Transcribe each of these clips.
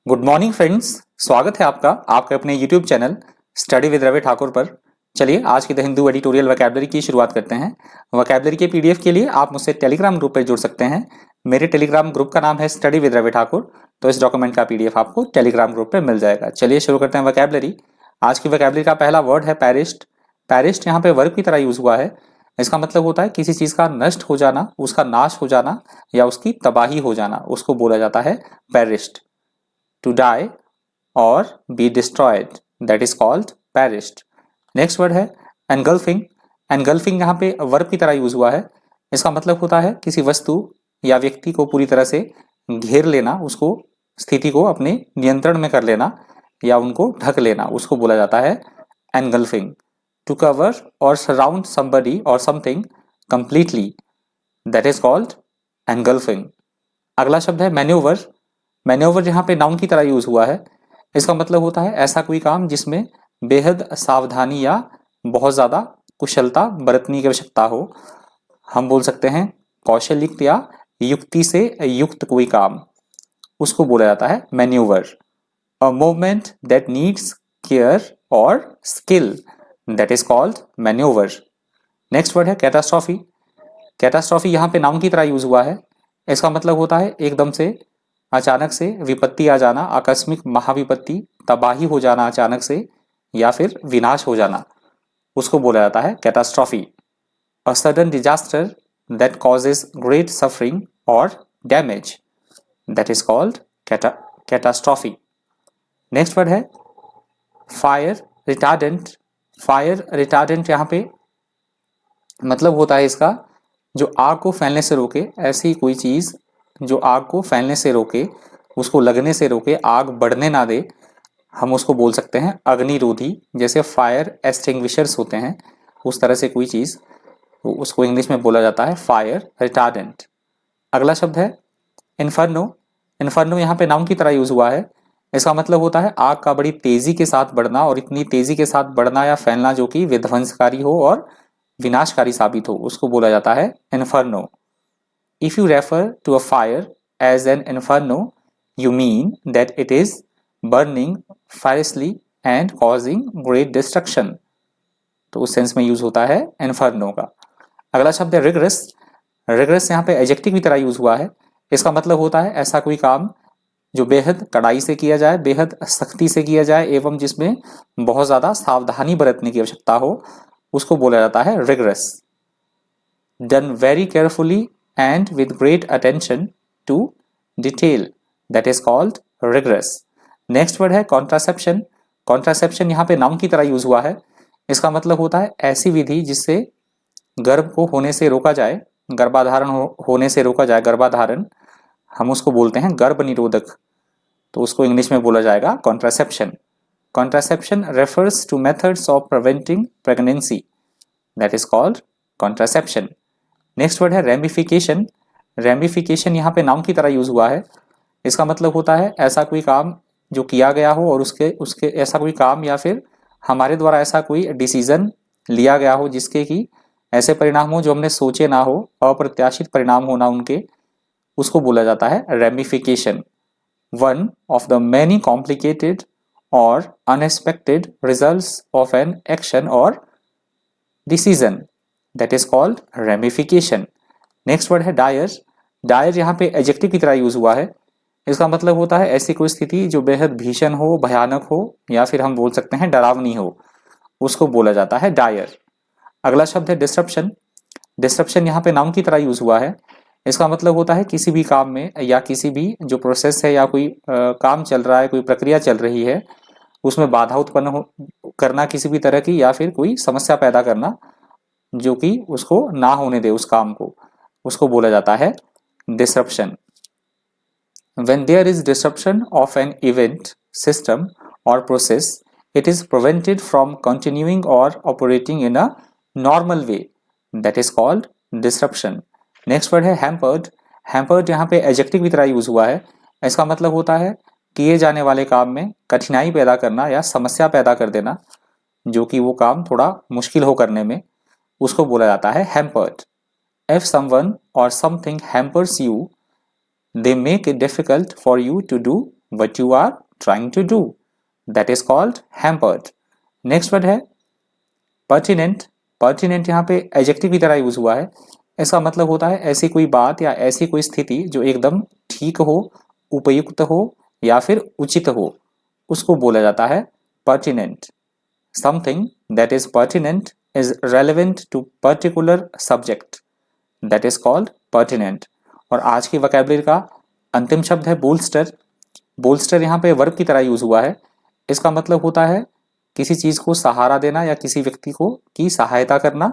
Good morning friends. स्वागत है आपका आपके अपने YouTube channel study with Ravi Thakur पर। चलिए आज की द हिंदू एडिटोरियल वोकैबुलरी की शुरुआत करते हैं। वोकैबुलरी के पीडीएफ के लिए आप मुझसे टेलीग्राम ग्रुप पर जुड़ सकते हैं। मेरे टेलीग्राम ग्रुप का नाम है स्टडी विद रवि ठाकुर। तो इस डॉक्यूमेंट का पीडीएफ आपको टेलीग्राम ग्रुप पर मिल जाएगा। चलिए शुरू करते हैं वोकैबुलरी। आज की वोकैबुलरी का पहला वर्ड है पेरिस्ट। पेरिस्ट यहाँ पे वर्ब की तरह यूज हुआ है। इसका मतलब होता है किसी चीज का नष्ट हो जाना, उसका नाश हो जाना या उसकी तबाही हो जाना, उसको बोला जाता है perished. To die or be destroyed, that is called perished. Next word है engulfing। engulfing यहाँ पे वर्ब की तरह यूज हुआ है। इसका मतलब होता है किसी वस्तु या व्यक्ति को पूरी तरह से घेर लेना, उसको स्थिति को अपने नियंत्रण में कर लेना या उनको ढक लेना, उसको बोला जाता है engulfing. To cover or surround somebody or something completely, that is called engulfing. अगला शब्द है मैन्योवर। मैन्योवर यहाँ पे नाउन की तरह यूज हुआ है। इसका मतलब होता है ऐसा कोई काम जिसमें बेहद सावधानी या बहुत ज्यादा कुशलता बरतने की आवश्यकता हो। हम बोल सकते हैं कौशल युक्त या युक्ति से युक्त कोई काम, उसको बोला जाता है manoeuvre. A movement that needs care और skill, that is called manoeuvre. Next word है कैटास्ट्रॉफी। कैटास्ट्रॉफी यहाँ पे नाउन की तरह यूज हुआ है। इसका मतलब होता है एकदम से अचानक से विपत्ति आ जाना, आकस्मिक महाविपत्ति, तबाही हो जाना अचानक से या फिर विनाश हो जाना, उसको बोला जाता है catastrophe. A sudden disaster that causes great suffering और damage, that is called catastrophe. Next word है फायर रिटार्डेंट। फायर रिटार्डेंट यहाँ पे मतलब होता है इसका जो आग को फैलने से रोके, ऐसी कोई चीज जो आग को फैलने से रोके, उसको लगने से रोके, आग बढ़ने ना दे, हम उसको बोल सकते हैं अग्निरोधी। जैसे फायर एक्सटिंग्विशर्स होते हैं, उस तरह से कोई चीज, उसको इंग्लिश में बोला जाता है फायर रिटार्डेंट। अगला शब्द है इन्फर्नो। इन्फर्नो यहाँ पे नाउन की तरह यूज हुआ है। इसका मतलब होता है आग का बड़ी तेजी के साथ बढ़ना, और इतनी तेजी के साथ बढ़ना या फैलना जो कि विध्वंसकारी हो और विनाशकारी साबित हो, उसको बोला जाता है inferno. If you refer to a fire as an inferno, you mean that it is burning fiercely and causing great destruction. तो उस सेंस में यूज होता है इन्फर्नो का। अगला शब्द है रिगरस। रिगरस यहाँ पे एडजेक्टिव की तरह यूज हुआ है। इसका मतलब होता है ऐसा कोई काम जो बेहद कड़ाई से किया जाए, बेहद सख्ती से किया जाए एवं जिसमें बहुत ज्यादा सावधानी बरतने की आवश्यकता हो, उसको बोला जाता है rigorous. Done very carefully and with great attention to detail, that is called rigorous. Next word है कॉन्ट्रासेप्शन। कॉन्ट्रासेप्शन यहाँ पे नाउन की तरह यूज हुआ है। इसका मतलब होता है ऐसी विधि जिससे गर्भ को होने से रोका जाए, गर्भाधारण होने से रोका जाए, गर्भाधारण, हम उसको बोलते हैं गर्भ निरोधक, तो उसको इंग्लिश में बोला जाएगा contraception. Contraception refers two methods of preventing pregnancy, that is called contraception. Next word है रेमिफिकेशन। रेमिफिकेशन यहाँ पे नाउन की तरह यूज हुआ है। इसका मतलब होता है ऐसा कोई काम जो किया गया हो और उसके उसके ऐसा कोई काम या फिर हमारे द्वारा ऐसा कोई डिसीजन लिया गया हो जिसके कि ऐसे परिणाम हो जो हमने सोचे ना हो, अप्रत्याशित परिणाम होना उनके, उसको बोला जाता है ramification. One of the many complicated और unexpected results of an action और decision, that is called ramification. Next word है डायर। डायर यहाँ पे एडजेक्टिव की तरह यूज हुआ है। इसका मतलब होता है ऐसी कोई स्थिति जो बेहद भीषण हो, भयानक हो या फिर हम बोल सकते हैं डरावनी हो, उसको बोला जाता है डायर। अगला शब्द है डिस्ट्रप्शन। डिस्ट्रप्शन यहाँ पे नाउन की तरह यूज हुआ है। इसका मतलब होता है किसी भी काम में या किसी भी जो प्रोसेस है या कोई काम चल रहा है, कोई प्रक्रिया चल रही है, उसमें बाधा उत्पन्न करना किसी भी तरह की, या फिर कोई समस्या पैदा करना जो कि उसको ना होने दे उस काम को, उसको बोला जाता है disruption. When there is disruption of an event, system or process, it is prevented from continuing or operating in a normal way, that is called disruption. Next word है हैम्पर्ड। हैम्पर्ड यहाँ पे एडजेक्टिव की तरह use हुआ है। इसका मतलब होता है किए जाने वाले काम में कठिनाई पैदा करना या समस्या पैदा कर देना, जो कि वो काम थोड़ा मुश्किल हो करने में, उसको बोला जाता है hampered. If someone or something hampers you, they make it difficult for you to do what you are trying to do. That is called hampered. Next word है pertinent. pertinent यहाँ पे एडजेक्टिव की तरह यूज हुआ है। इसका मतलब होता है ऐसी कोई बात या ऐसी कोई स्थिति जो एकदम ठीक हो, उपयुक्त हो या फिर उचित हो, उसको बोला जाता है pertinent. Something that is pertinent is relevant to particular subject. That is called pertinent. और आज की vocabulary का अंतिम शब्द है bolster. bolster यहाँ पे वर्ब की तरह यूज हुआ है। इसका मतलब होता है किसी चीज को सहारा देना या किसी व्यक्ति को की सहायता करना।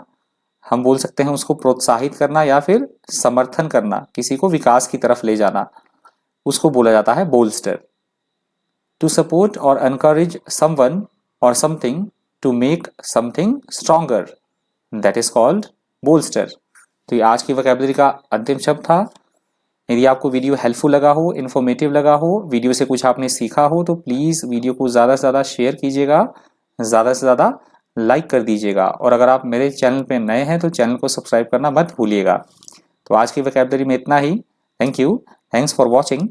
हम बोल सकते हैं उसको प्रोत्साहित करना या फिर समर्थन करना, किसी को विकास की तरफ ले जाना, उसको बोला जाता है bolster. To support or encourage someone or something to make something stronger. That is called bolster. तो ये आज की vocabulary का अंतिम शब्द था। यदि आपको वीडियो हेल्पफुल लगा हो, इन्फॉर्मेटिव लगा हो, वीडियो से कुछ आपने सीखा हो, तो प्लीज़ वीडियो को ज़्यादा से ज़्यादा शेयर कीजिएगा, ज़्यादा से ज़्यादा लाइक कर दीजिएगा। और अगर आप मेरे चैनल पे नए हैं तो चैनल को सब्सक्राइब करना मत भूलिएगा। तो आज की vocabulary में इतना ही। Thank you, thanks for watching.